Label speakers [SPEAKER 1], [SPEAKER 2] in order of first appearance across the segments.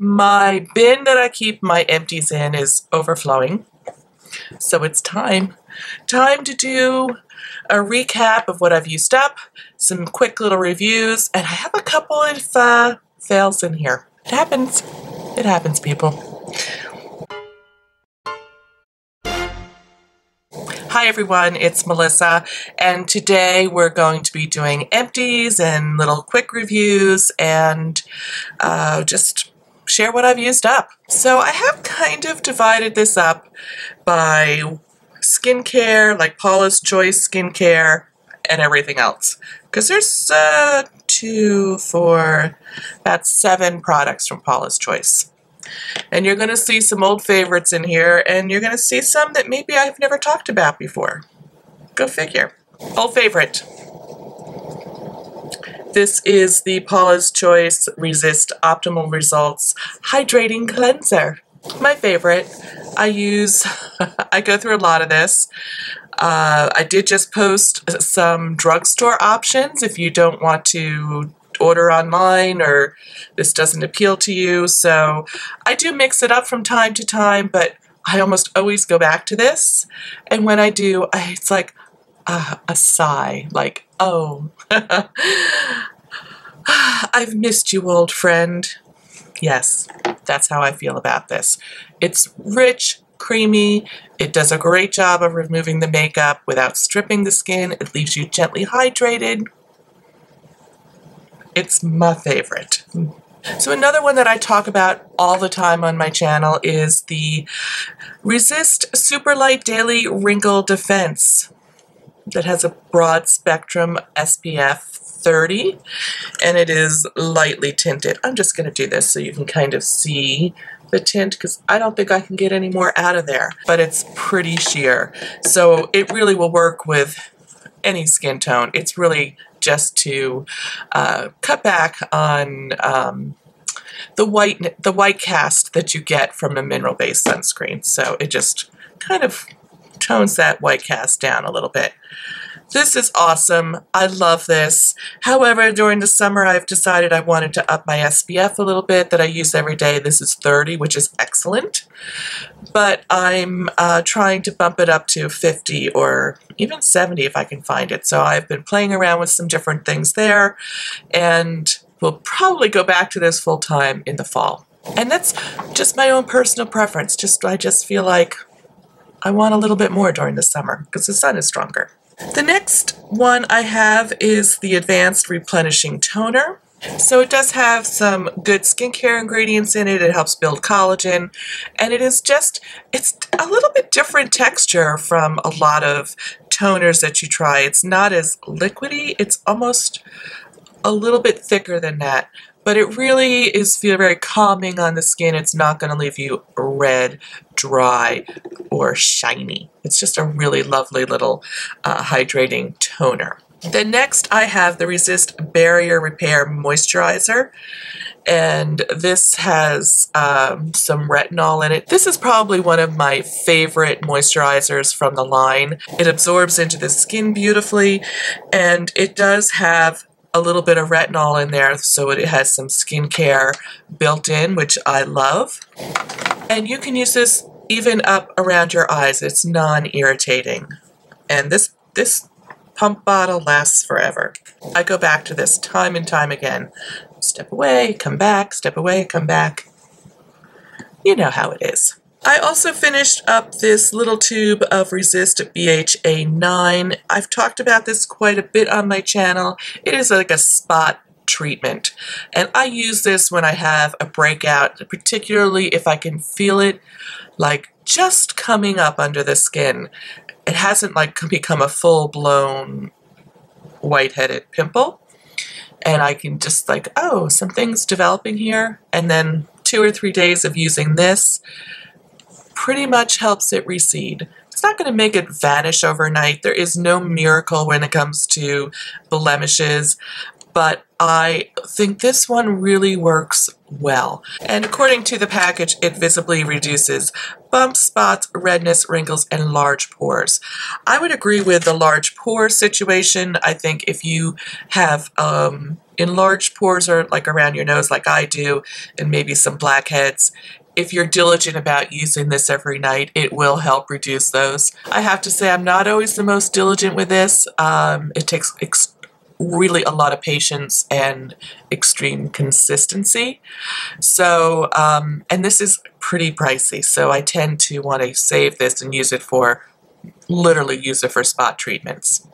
[SPEAKER 1] My bin that I keep my empties in is overflowing, so it's time to do a recap of what I've used up, some quick little reviews, and I have a couple of fails in here. It happens. It happens, people. Hi everyone, it's Melissa, and today we're going to be doing empties and little quick reviews and just share what I've used up. So I have kind of divided this up by skincare, like Paula's Choice skincare, and everything else. Because there's about 7 products from Paula's Choice. And you're going to see some old favorites in here, and you're going to see some that maybe I've never talked about before. Go figure. Old favorite. This is the Paula's Choice Resist Optimal Results Hydrating Cleanser. My favorite. I go through a lot of this. I did just post some drugstore options if you don't want to order online or this doesn't appeal to you. So I do mix it up from time to time, but I almost always go back to this. And when I do, it's like a sigh, like, oh, I've missed you, old friend. Yes, that's how I feel about this. It's rich, creamy. It does a great job of removing the makeup without stripping the skin. It leaves you gently hydrated. It's my favorite. So another one that I talk about all the time on my channel is the Resist Super Light Daily Wrinkle Defense that has a broad spectrum SPF 30, and it is lightly tinted. I'm just going to do this so you can kind of see the tint because I don't think I can get any more out of there, but it's pretty sheer. So it really will work with any skin tone. It's really just to cut back on the white cast that you get from a mineral-based sunscreen. So it just kind of tones that white cast down a little bit. This is awesome. I love this. However, during the summer, I've decided I wanted to up my SPF a little bit that I use every day. This is 30, which is excellent. But I'm trying to bump it up to 50 or even 70 if I can find it. So I've been playing around with some different things there, and we'll probably go back to this full time in the fall. And that's just my own personal preference. I just feel like I want a little bit more during the summer because the sun is stronger. The next one I have is the Advanced Replenishing Toner. So it does have some good skincare ingredients in it. It helps build collagen, and it's a little bit different texture from a lot of toners that you try. It's not as liquidy. It's almost a little bit thicker than that, but it really feel very calming on the skin. It's not going to leave you red, dry, or shiny. It's just a really lovely little hydrating toner. Then next I have the Resist Barrier Repair Moisturizer, and this has some retinol in it. This is probably one of my favorite moisturizers from the line. It absorbs into the skin beautifully, and it does have a little bit of retinol in there, so it has some skincare built in, which I love. And you can use this even up around your eyes. It's non-irritating. And this pump bottle lasts forever. I go back to this time and time again. Step away, come back, step away, come back. You know how it is. I also finished up this little tube of Resist BHA 9. I've talked about this quite a bit on my channel. It is like a spot treatment, and I use this when I have a breakout, particularly if I can feel it like just coming up under the skin. It hasn't like become a full-blown white-headed pimple, and I can just like, oh, something's developing here, and then 2 or 3 days of using this pretty much helps it recede. It's not going to make it vanish overnight. There is no miracle when it comes to blemishes. but I think this one really works well. And according to the package, it visibly reduces bumps, spots, redness, wrinkles, and large pores. I would agree with the large pore situation. I think if you have enlarged pores or like around your nose like I do, and maybe some blackheads, if you're diligent about using this every night, it will help reduce those. I have to say I'm not always the most diligent with this. It takes really a lot of patience and extreme consistency. So, and this is pretty pricey, so I tend to want to save this and use it for, literally use it for spot treatments.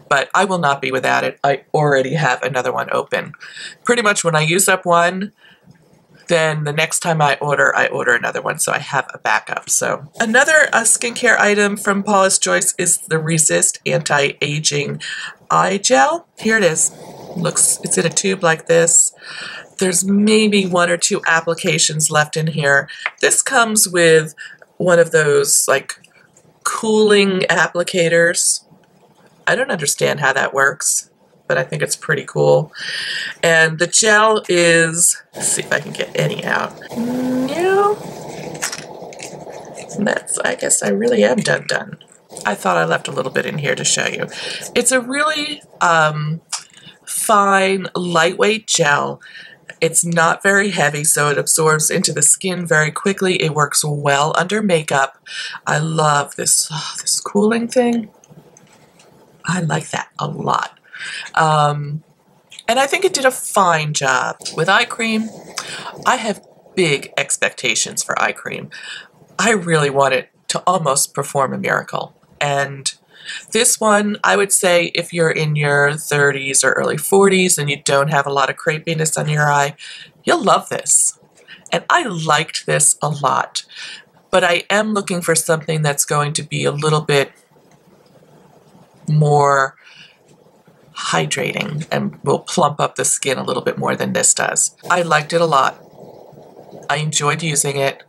[SPEAKER 1] But I will not be without it. I already have another one open. Pretty much when I use up one, then the next time I order another one, so I have a backup. So another skincare item from Paulas Choice is the Resist Anti-Aging Eye Gel. Here it is. It's in a tube like this. There's maybe 1 or 2 applications left in here. This comes with one of those like cooling applicators. I don't understand how that works, but I think it's pretty cool. And the gel is, let's see if I can get any out. No. That's, I guess I really am done. I thought I left a little bit in here to show you. It's a really fine, lightweight gel. It's not very heavy, so it absorbs into the skin very quickly. It works well under makeup. I love this, this cooling thing. I like that a lot. And I think it did a fine job. With eye cream, I have big expectations for eye cream. I really want it to almost perform a miracle. And this one, I would say if you're in your 30s or early 40s and you don't have a lot of crepiness on your eye, you'll love this. And I liked this a lot. But I am looking for something that's going to be a little bit more hydrating and will plump up the skin a little bit more than this does. I liked it a lot. I enjoyed using it.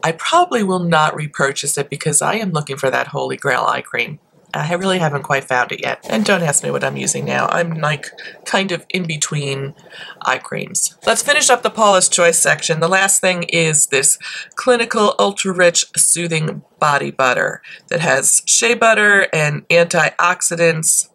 [SPEAKER 1] I probably will not repurchase it because I am looking for that holy grail eye cream. I really haven't quite found it yet. And don't ask me what I'm using now. I'm like kind of in between eye creams. Let's finish up the Paula's Choice section. The last thing is this Clinical Ultra Rich Soothing Body Butter that has shea butter and antioxidants.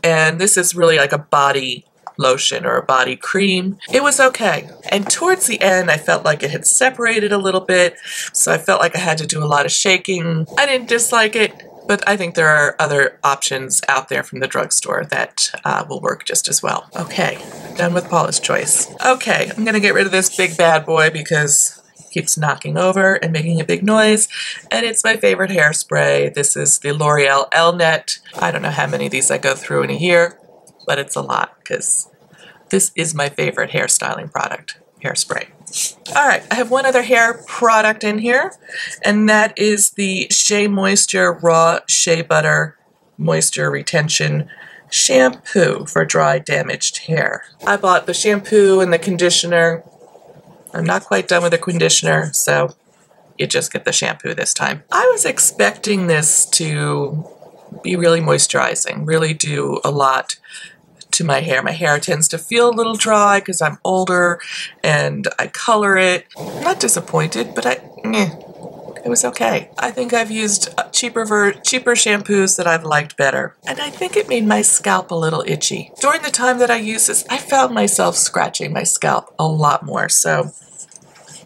[SPEAKER 1] And this is really like a body lotion or a body cream. It was okay. And towards the end, I felt like it had separated a little bit. So I felt like I had to do a lot of shaking. I didn't dislike it. But I think there are other options out there from the drugstore that will work just as well. Okay, done with Paula's Choice. Okay, I'm gonna get rid of this big bad boy because it keeps knocking over and making a big noise. And it's my favorite hairspray. This is the L'Oreal L-Net. I don't know how many of these I go through in a year, but it's a lot because this is my favorite hairstyling product, hairspray. All right, I have one other hair product in here, and that is the Shea Moisture Raw Shea Butter Moisture Retention Shampoo for dry, damaged hair. I bought the shampoo and the conditioner. I'm not quite done with the conditioner, so you just get the shampoo this time. I was expecting this to be really moisturizing, really do a lot to my hair. My hair tends to feel a little dry because I'm older and I color it. I'm not disappointed, but it was okay. I think I've used cheaper shampoos that I've liked better. And I think it made my scalp a little itchy. During the time that I used this, I found myself scratching my scalp a lot more. So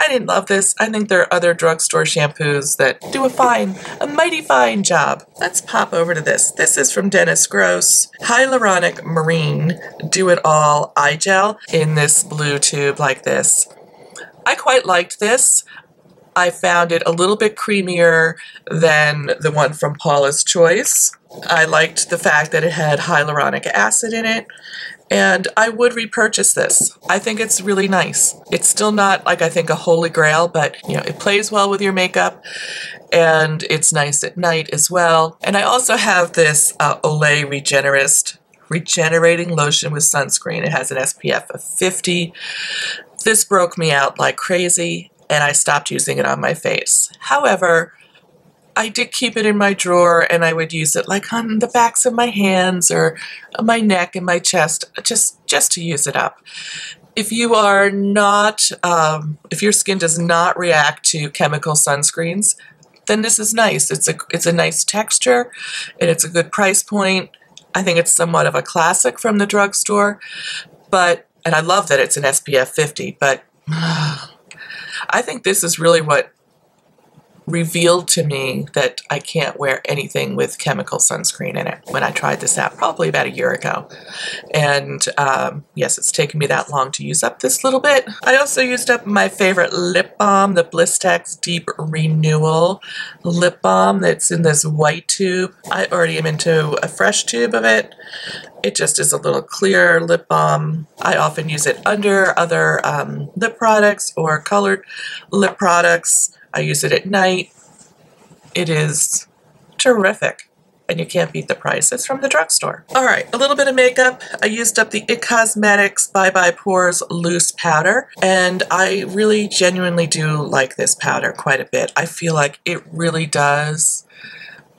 [SPEAKER 1] I didn't love this. I think there are other drugstore shampoos that do a mighty fine job. Let's pop over to this. This is from Dennis Gross, Hyaluronic Marine Do It All Eye Gel in this blue tube like this. I quite liked this. I found it a little bit creamier than the one from Paula's Choice. I liked the fact that it had hyaluronic acid in it. And I would repurchase this. I think it's really nice. It's still not like I think a holy grail, but you know, it plays well with your makeup and it's nice at night as well. And I also have this Olay Regenerating Lotion with Sunscreen. It has an SPF of 50. This broke me out like crazy and I stopped using it on my face. However, I did keep it in my drawer, and I would use it like on the backs of my hands or my neck and my chest, just to use it up. If you are not, if your skin does not react to chemical sunscreens, then this is nice. It's a nice texture, and it's a good price point. I think it's somewhat of a classic from the drugstore, and I love that it's an SPF 50, but I think this is really what revealed to me that I can't wear anything with chemical sunscreen in it when I tried this out probably about a year ago. And yes, it's taken me that long to use up this little bit. I also used up my favorite lip balm, the Blistex Deep Renewal lip balm that's in this white tube. I already am into a fresh tube of it. It just is a little clear lip balm. I often use it under other lip products or colored lip products. I use it at night. It is terrific, and you can't beat the price. It's from the drugstore. All right, a little bit of makeup. I used up the IT Cosmetics Bye Bye Pores Loose Powder, and I really genuinely do like this powder quite a bit. I feel like it really does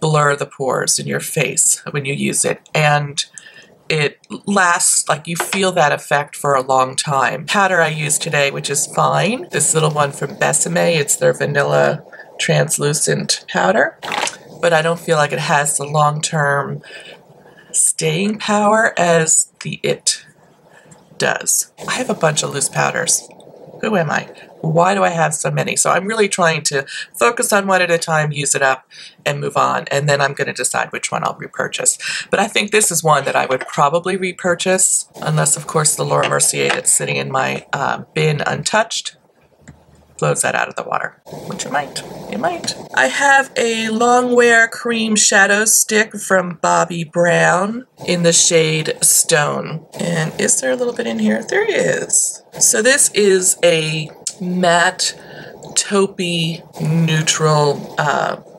[SPEAKER 1] blur the pores in your face when you use it, and it lasts, like you feel that effect for a long time. Powder I use today, which is fine. This little one from Besame, it's their vanilla translucent powder, but I don't feel like it has the long-term staying power as the IT does. I have a bunch of loose powders. Who am I? Why do I have so many? So I'm really trying to focus on one at a time, use it up, and move on. And then I'm going to decide which one I'll repurchase. But I think this is one that I would probably repurchase, unless, of course, the Laura Mercier that's sitting in my bin untouched blows that out of the water, which it might. It might. I have a Longwear Cream Shadow Stick from Bobbi Brown in the shade Stone. And is there a little bit in here? There is. So this is a matte taupey neutral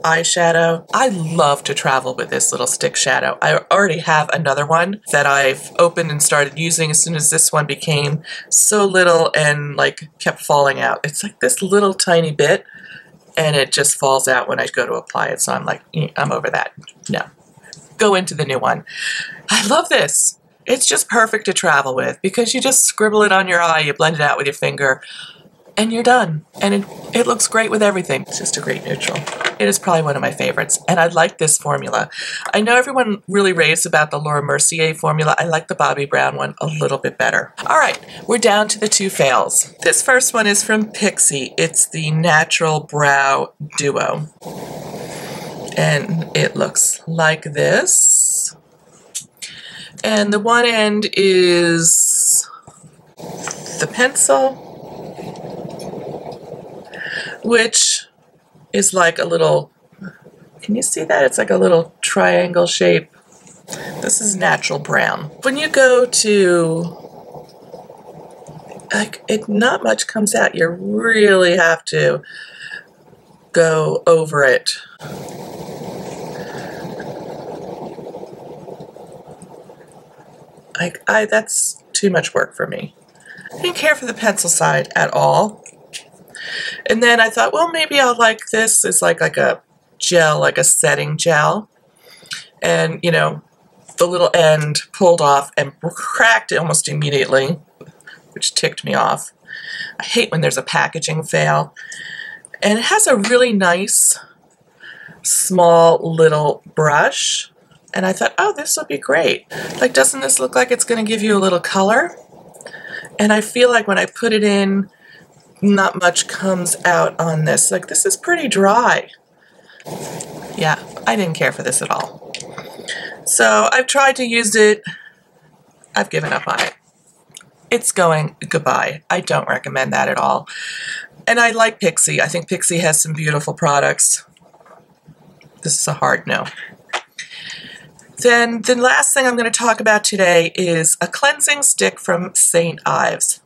[SPEAKER 1] eyeshadow. I love to travel with this little stick shadow. I already have another one that I've opened and started using as soon as this one became so little and like kept falling out. It's like this little tiny bit and it just falls out when I go to apply it. So I'm like, I'm over that. No. Go into the new one. I love this. It's just perfect to travel with because you just scribble it on your eye, you blend it out with your finger, and you're done. And it looks great with everything. It's just a great neutral. It is probably one of my favorites, and I like this formula. I know everyone really raves about the Laura Mercier formula. I like the Bobbi Brown one a little bit better. All right, we're down to the two fails. This first one is from Pixi. It's the Natural Brow Duo. And it looks like this. And the one end is the pencil, which is like a little, can you see that? It's like a little triangle shape. This is natural brown. When you go to, like, not much comes out. You really have to go over it. That's too much work for me. I didn't care for the pencil side at all. And then I thought, well, maybe I'll like this as like a gel, like a setting gel. And, you know, the little end pulled off and cracked almost immediately, which ticked me off. I hate when there's a packaging fail. And it has a really nice, small little brush. And I thought, oh, this will be great. Like, doesn't this look like it's going to give you a little color? And I feel like when I put it in, not much comes out on this. Like, this is pretty dry. Yeah, I didn't care for this at all. So I've tried to use it. I've given up on it. It's going goodbye. I don't recommend that at all. And I like Pixi. I think Pixi has some beautiful products. This is a hard no. Then the last thing I'm going to talk about today is a cleansing stick from St. Ives.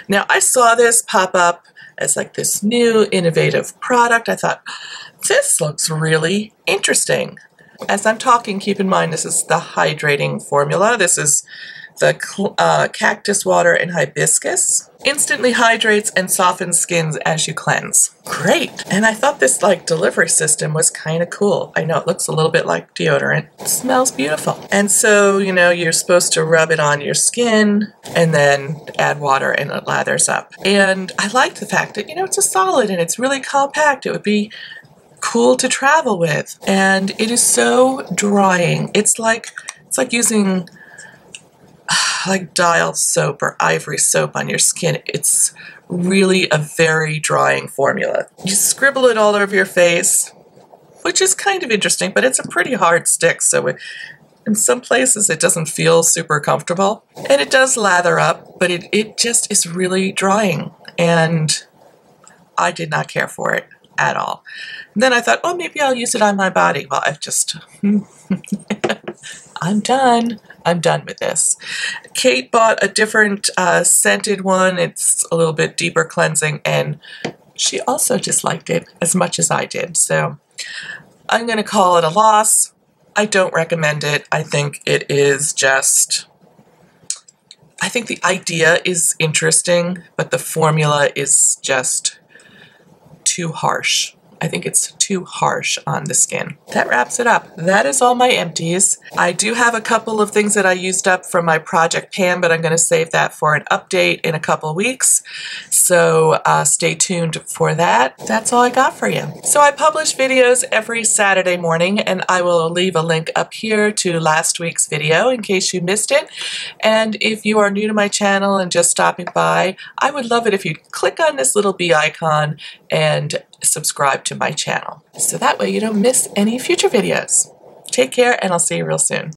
[SPEAKER 1] Now, I saw this pop up as like this new innovative product. I thought, this looks really interesting. As I'm talking, keep in mind this is the hydrating formula. This is the cactus water and hibiscus. Instantly hydrates and softens skins as you cleanse. Great. And I thought this like delivery system was kind of cool. I know it looks a little bit like deodorant. It smells beautiful. And so, you know, you're supposed to rub it on your skin and then add water and it lathers up. And I like the fact that, you know, it's a solid and it's really compact. It would be cool to travel with. And it is so drying. It's like using like dial soap or ivory soap on your skin. It's really a very drying formula. You scribble it all over your face, which is kind of interesting, but it's a pretty hard stick, so in some places it doesn't feel super comfortable. And it does lather up, but it just is really drying, and I did not care for it at all. And then I thought, oh, maybe I'll use it on my body. Well, I've just I'm done. I'm done with this. Kate bought a different scented one. It's a little bit deeper cleansing, and she also disliked it as much as I did. So I'm going to call it a loss. I don't recommend it. I think it is just, I think the idea is interesting, but the formula is just too harsh. I think it's too harsh on the skin. That wraps it up. That is all my empties. I do have a couple of things that I used up from my Project Pan, but I'm going to save that for an update in a couple of weeks. So stay tuned for that. That's all I got for you. So I publish videos every Saturday morning, and I will leave a link up here to last week's video in case you missed it. And if you are new to my channel and just stopping by, I would love it if you'd click on this little bee icon and subscribe to my channel, so that way you don't miss any future videos. Take care, and I'll see you real soon.